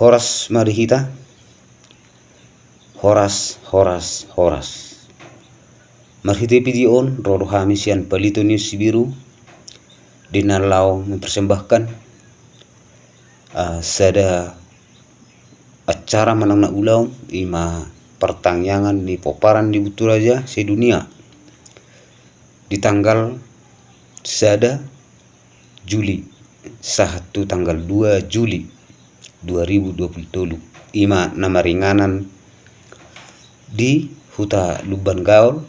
Horas marihita, horas. Marhite pidion rodo hamisian palito news biru dinalau mempersembahkan sada acara manang na ulaw ima pertangyangan ni poparan di Buturaja sedunia di tanggal sada Juli satu tanggal 2 Juli 2020 ima nama ringanan di Huta Luban Gaul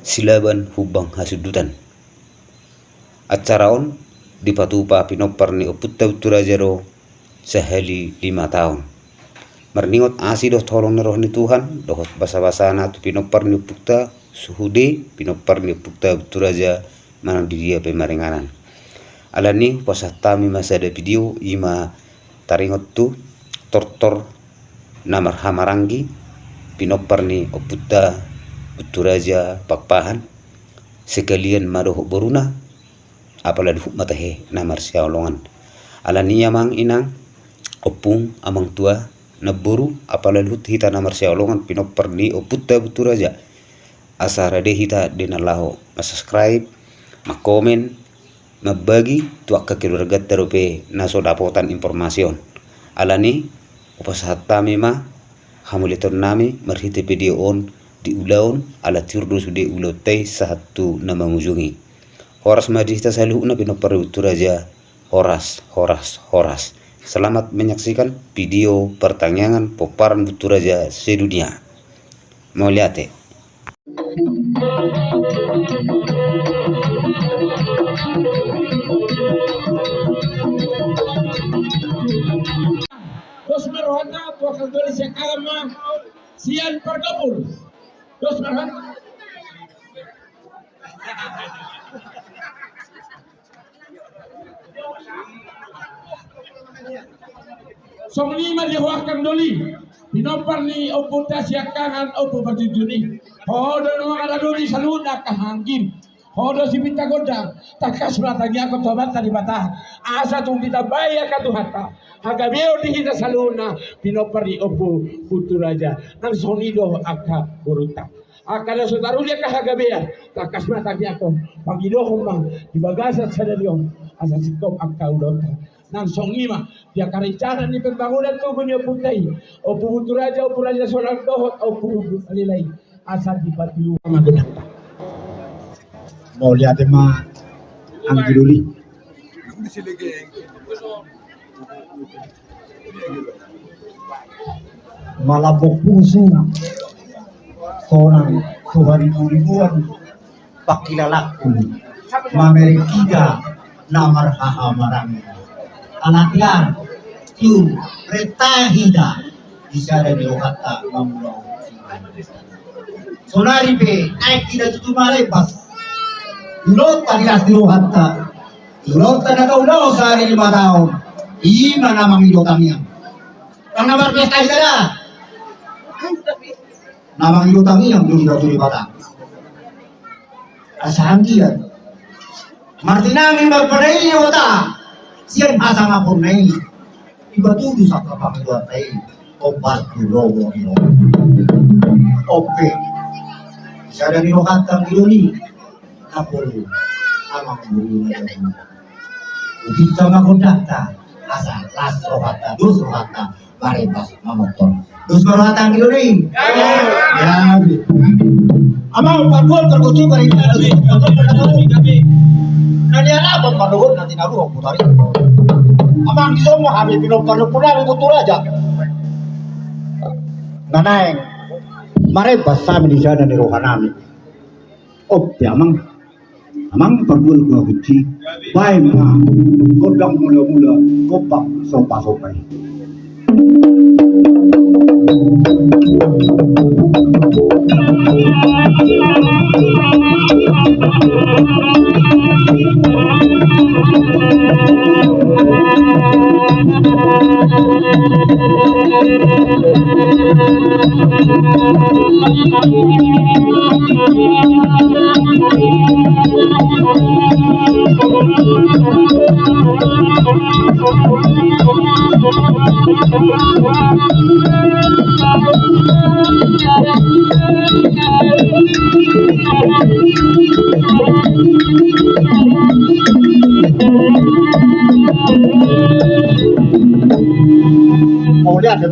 Silaban Hubang Hasudutan acaraon di patupa pinopar ni Oputta Buturajaro sehali 5 tahun merningot asi doh tolong neroh ni Tuhan doh basa-basana tu pinopar ni Oputta suhude pinopar ni Oputta Buturaja manang di dia pemaringanan alani pasatami masa ada video ima taringot tu tortor namar hamarangi pinopar ni Oputta Buturaja pakpahan sekalian madoh boruna apalagi matahe namar siaolongan alani yamang inang opung amang tua naboru apalagi hita namar siaolongan pinopar ni Oputta Buturaja asara de hita dinalaho subscribe makomen mabagi tuak ke keluarga terupe naso dapotan informasion alani upasahata mema hamuliton nami marhite video on di ulaon ala tirdo sude ulotai satu nama mujungi horas madista saluhna pinopar Buturaja horas. Selamat menyaksikan video pertanyaan poparan Buturaja sedunia. Mau lihat Dos marhana tua kandoli sekama sian pergabur. Dos marhana. Somni malihuah kandoli. Pinopar ni Oputta siakangan opo berjujuni. Hodo no ada doli saluna kahangin. Hodo si pinta godang takas beratanya ko tobat tadi batah asa tung kita bayar ka tuhata hagabeo di kita saluna pinopar di Oppo Buturaja nang sonido aka buruta akada sotarulia ka hagabea takas beratanya ko pagidohong mah di bagasan sadaliong asa sikop aka udota nang songima dia karencana ni pembangunan tubuh ni Opputai Oppo Buturaja Oppo Raja Solang Dohot Oppo Alilai asa dipatiu magenang mau lihat emang anggiruli malabok puso sonang Tuhan ribuan pakilalaku mamerikida namar hahamarang anaknya tiu retahida bisa ada di lokata mamulau sonari be naik tidak tutup malepas Ulot tadi astiro hatta, ulot tadi kau dah sehari 5 tahun. Ima nama hidup kami yang, karena berpesta saja. Nama hidup kami yang dulu dah tuli batang. Asangkian, Martina kami berperai wata, sian pasang apa nih? Iba tu bisa kapal buat nih, obat dulu. Oke, saya dari lokatan ini. Apolo amang buru na yan. Ukita makundakta asa las rohata dos rohata barebas mamoton dos rohata kilo ring ya amang paduan terkuci barina lagi kami nanya apa paduan nanti naruh putari amang di semua kami pinopar pulang Buturaja nanaeng marebas sami di sana ni rohanami amang pagul ko kecil, baik mah, kodang mula-mula, kopak sopa-sopai.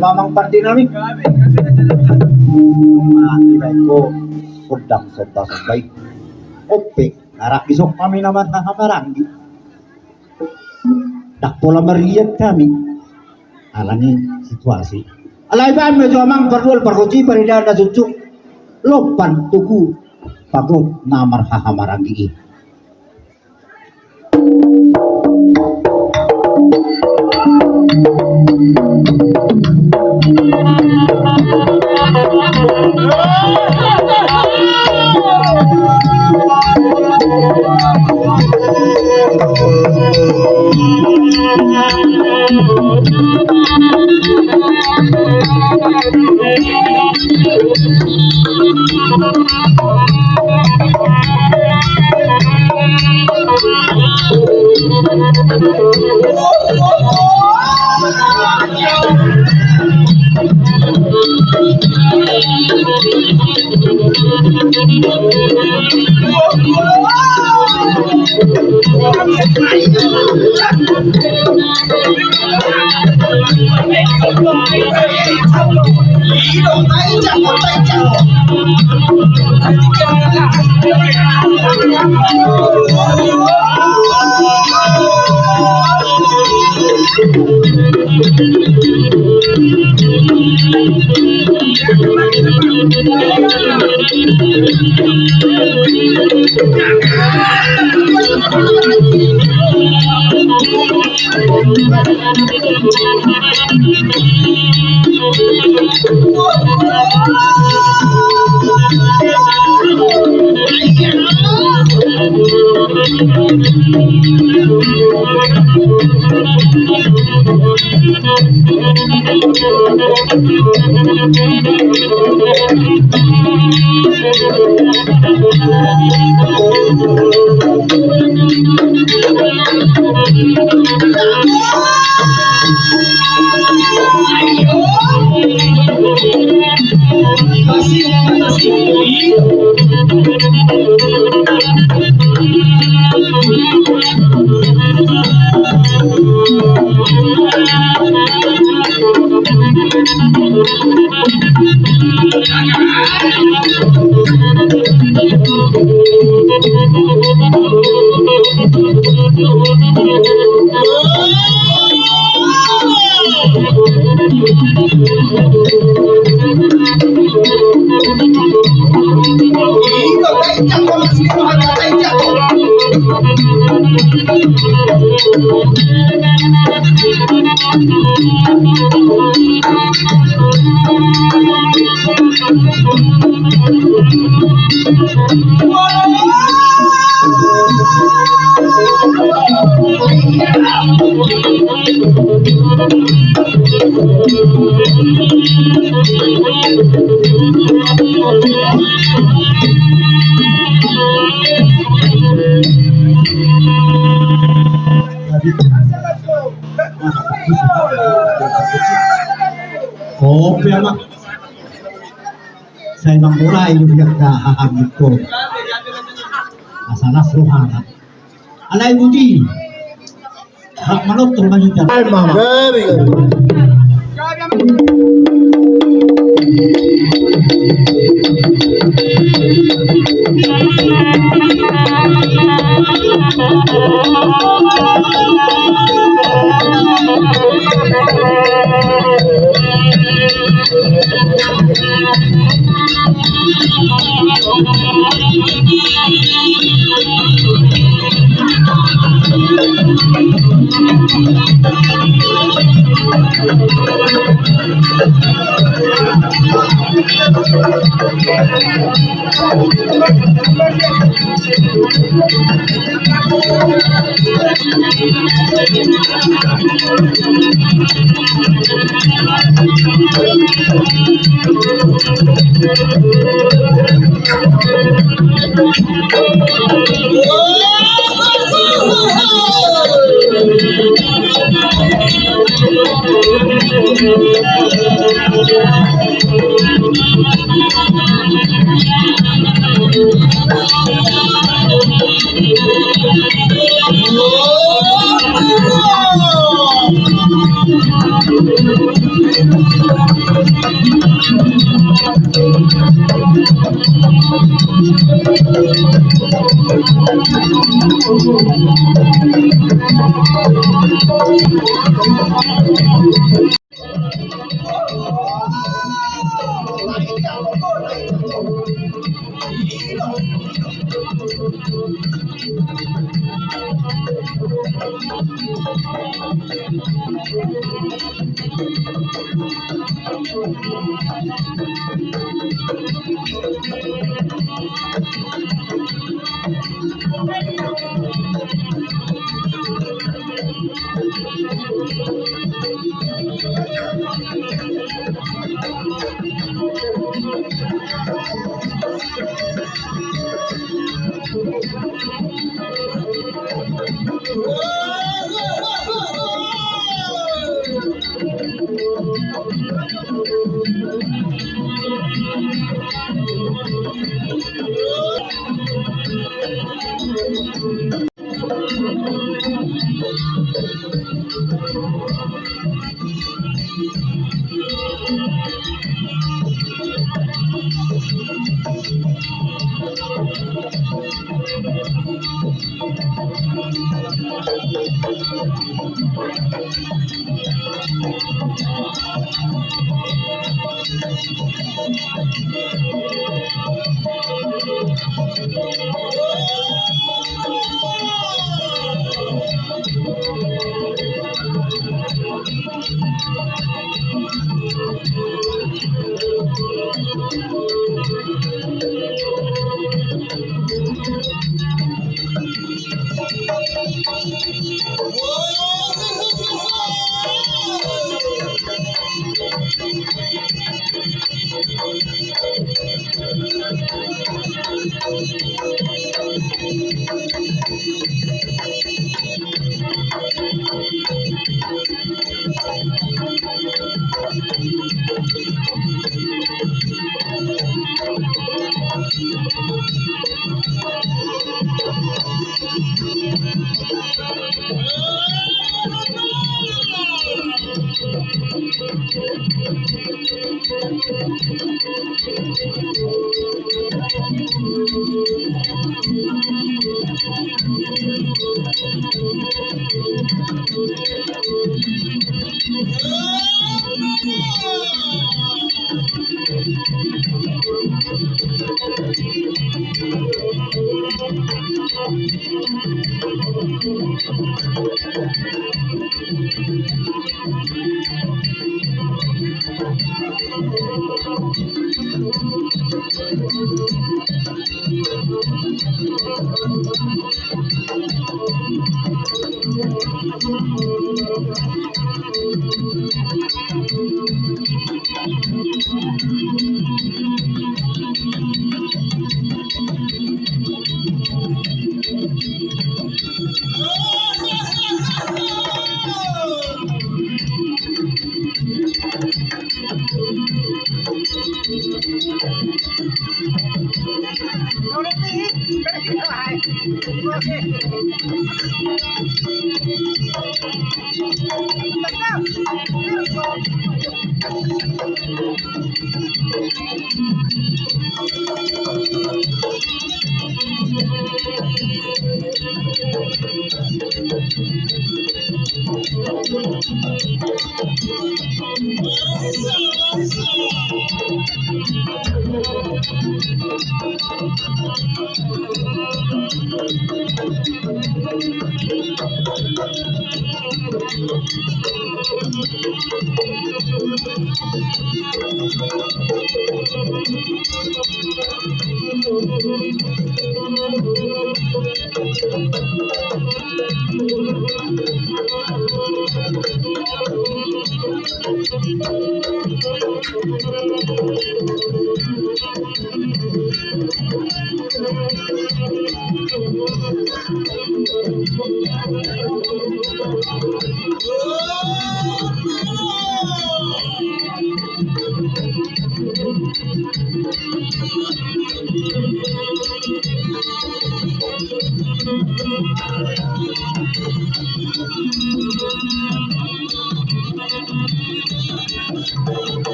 mamang pandinamik. Nilai ko udang serta sebaik. Ope, arak isok kami naman hahamaranggi. Tak pola meriat kami. Alani situasi. Alay ba medyo amang perlual perkuci perida na cucuk. Lopan tuku pagod namar hahamaranggi. Kopi anak. Saya memulai juga haham itu. Asal suhana. Alai budi. Hak manut terbanyak. Very good.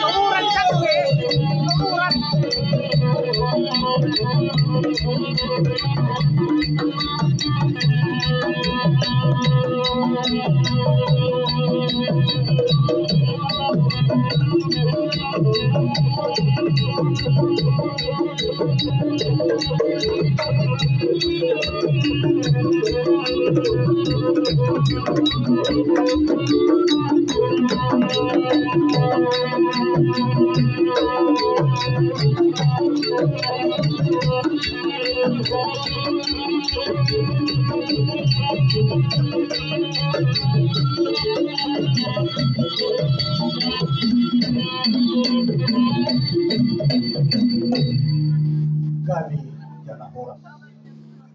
Lumuran satu eh. Lumuran. Kami jangan orang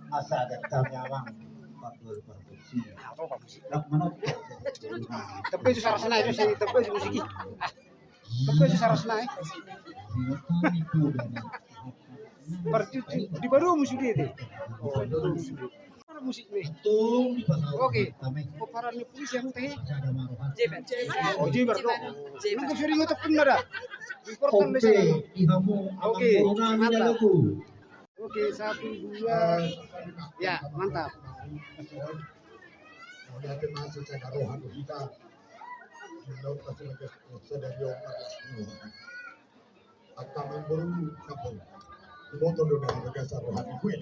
masa ada nyawang berproduksi. Nak mana? Tapi itu sarasna itu sih, tapi itu musik. Tapi itu sarasna eh. Berarti di baru musik dia deh. Oh, baru musik nih. Oke. Peparan ni puisi yang teh. Oh, jibar dong. Nunggu sering untuk pun ada. Important di sana. Oke, mantap. Oke, 1, 2. Ya, mantap. Kemudian masuk saya rohan kita, menurut kasih sedari orang akan memburu kapal. Motor dengan dasar rohan gue.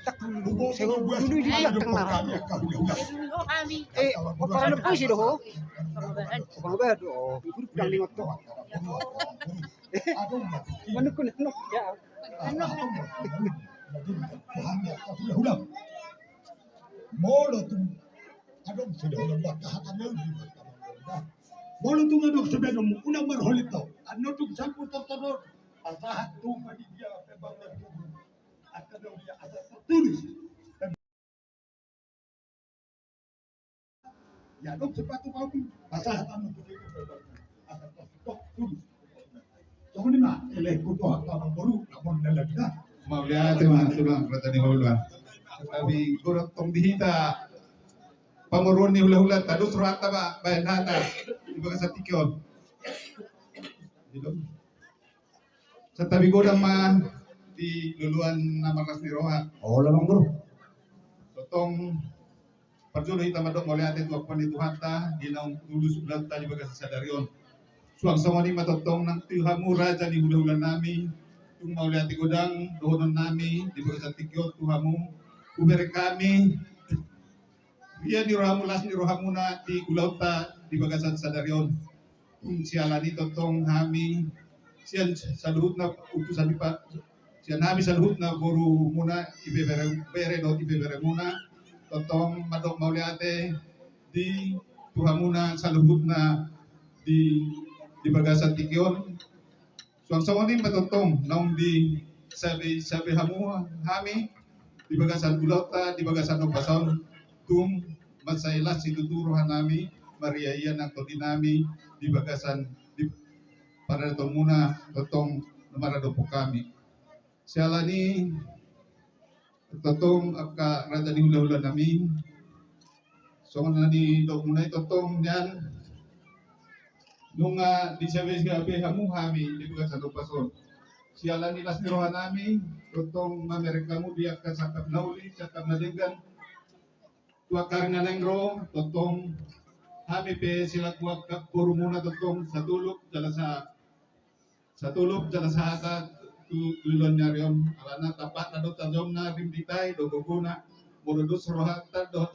Tak dulu, saya dulu di belakang narah. Peparan puisi doh. Bang Bah, oh, ibu pedang lingot tuh. Menukun nuk ya. Udah. Molo tu adong sudah udah bakahan lagi. Molo tu adong sudah nemu unang marholit tau. Ano tu sampu tertoror. Pasahat tu madi dia bebang dan akan dia ada tertulis. Ya dong sepatu mau pasahat anu tu akan tertulis. Jangan ni nak eleh kutu atau baru namun dalam dah. Maulia tema sulang kata ni huluan. Tapi kurang tong dihita pamurun ni hula-hula tadu surat ba bayan hata ibu sa tikyon. Sa tabi godang ma di luluan na markas ni Roha. Oh, lamang bro. Totong perjulo hita madok maulia ate tuak panditu hata ginaw tulus belanta di bagas sa daryon. Suang sama ni matotong ng tihamu raja ni hula-hula nami. Tung maulia ati godang dohonon nami di bagas sa tikyon tuhamu. Ubere kami, dia ni rohamu las ni rohamu na di kulauta di bagasan sadaryon. Kung siala ni totong kami, siyan sa luhut na utusan ni pa, siyan nami sa luhut na buru muna ibebere no ibebere muna. Totong madok mauliate di tuha muna sa luhut na di bagasan tikyon. Suang ni matotong naong di sabi hamu kami. Di bagasan ulauta, di bagasan obason, tum masailas situturuhan nami, mariayan ang todi nami, di bagasan di para muna totong namarado po kami. Siala ni totong ka rada ni hula-hula nami. So na ni dok muna totong niyan nung di sabi hamu kami di bagasan obason. Siala ni las nirohan nami, totong mamerekamu dia kasakap nauli, sakap nadegan. Tua karina nengro, totong kami pe sila kuat kap puro muna totong sa tulog, jala sa hata tulon niya riyon. Alana tapat na do tajom na rimditay, do guguna, murudos rohata, do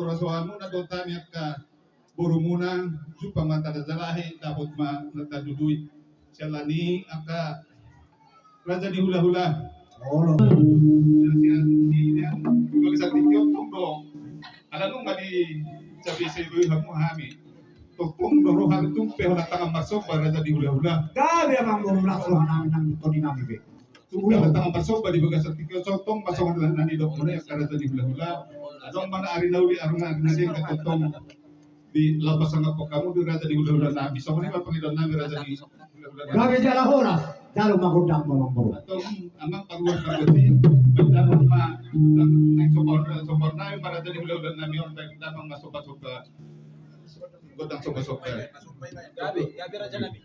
rasuamu na do tamiat ka puro muna, jupa mata na jalahi, dapat natadudui. Siala ni aka raja di hula-hula. Oh, Bagi sa tikyo tungdong. Alam mo mali sabi sa ibu hamu hami. Tungdong rohan tumpe wala tangang masok para raja di hula-hula. Gabi ang mga bro na namin ng todi namin be. Ulah datang bersoba di bagas artikel sotong pasang nani dok mana karena tadi hula-hula atau mana ari nauli aruna nadi ketotong di lapas sangat kamu di raja di hula-hula nabi sama ni lapang idon nabi raja di hula-hula nabi Gage jala hora, jalo magodak mo bro. atau amang paruan kagati berdapat ma nang sopor na yung raja di hula-hula nabi on tayo damang masoba-soba godang soba-soba Gabi Raja Nabi.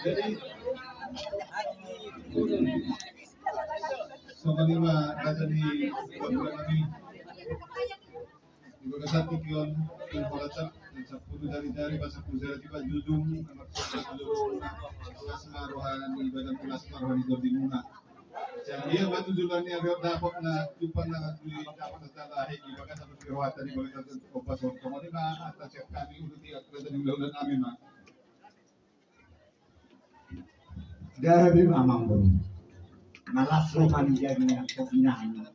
Jadi sa kanila nasa ni kami di Bagasati yun yung pagkatap sa puno dari basa puzera di ba judung anak sa kalulus na mas maruhan ni badan pulas maruhan ni muna. Jadi yang tujuan ni agak dapat na tupan na dapat natalahi di Bagasati perwata di Bagasati Kopasor kami na atas kami ulit akreda ni ulan namin ma. Dari mamang bro, malas lo panjangnya kepinaan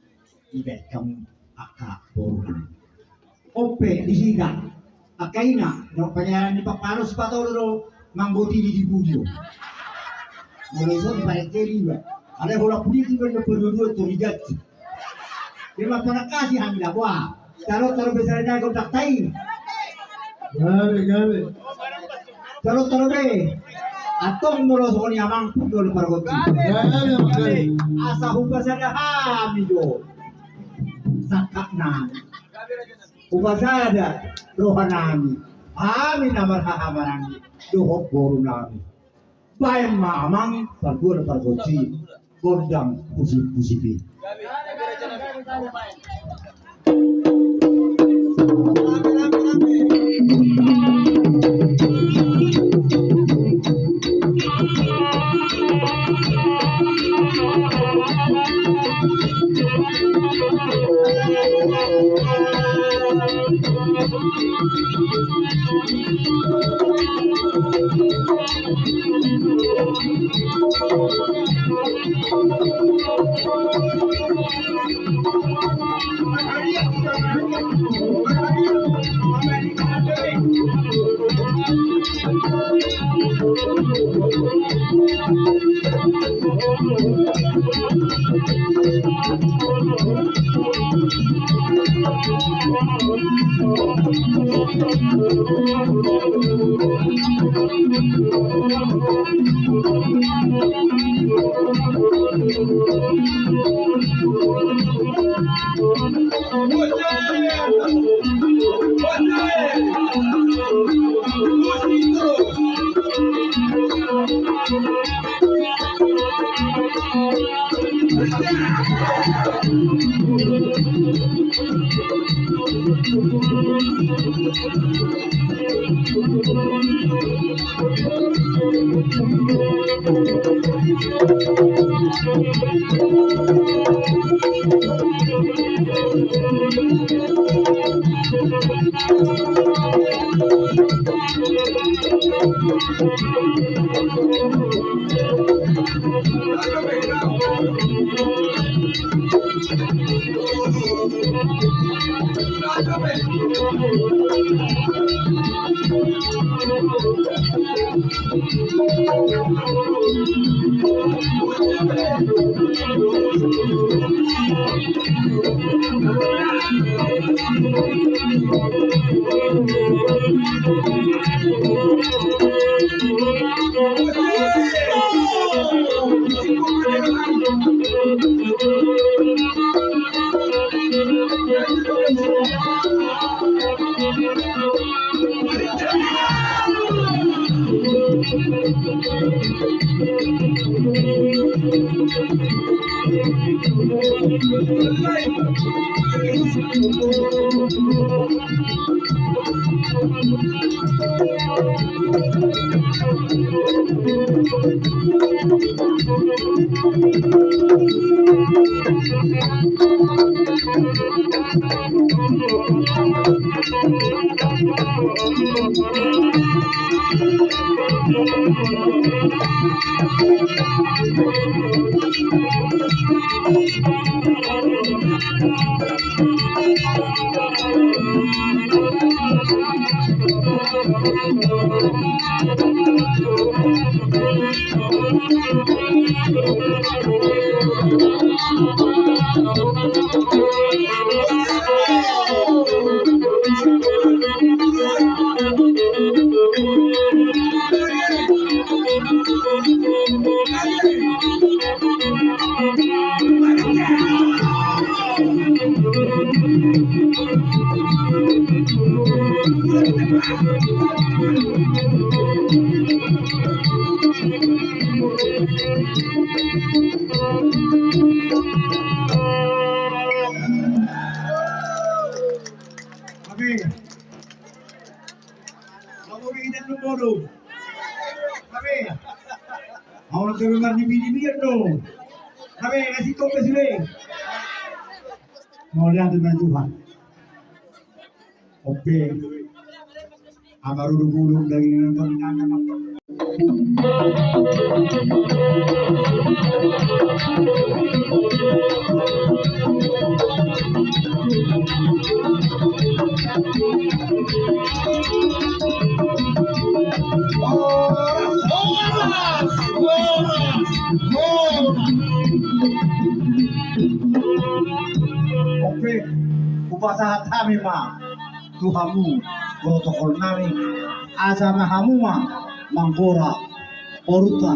ibet kamu akak boran. Ope disiga, akaina no panyaran di paparos patolo mangguti di budio. Mulai so di balik kiri ba, ada bola putih juga di berdua torigat. Terima kasih hamila wah, taruh besarnya kau tak tahu. Gale. Taruh be. Atong mulos ko niya mang pudol pargot. Asa hubasada hamido. Sakak na. Hubasada rohanami. Amin amar hahamarani. Dohok boru nami. Bayang mamang pargol pargoti. Godang pusip-pusipi. Kami, mau kita bodoh. Kami, mau dengar di bini-bini dong. Kami kasih topes sini. Mau lihat dengan Tuhan. Oke. Amaru dulu dari pemerintahan. Oke, upasaha kami mah Tuhanmu protokol nami azama hamu mah manggora poruta.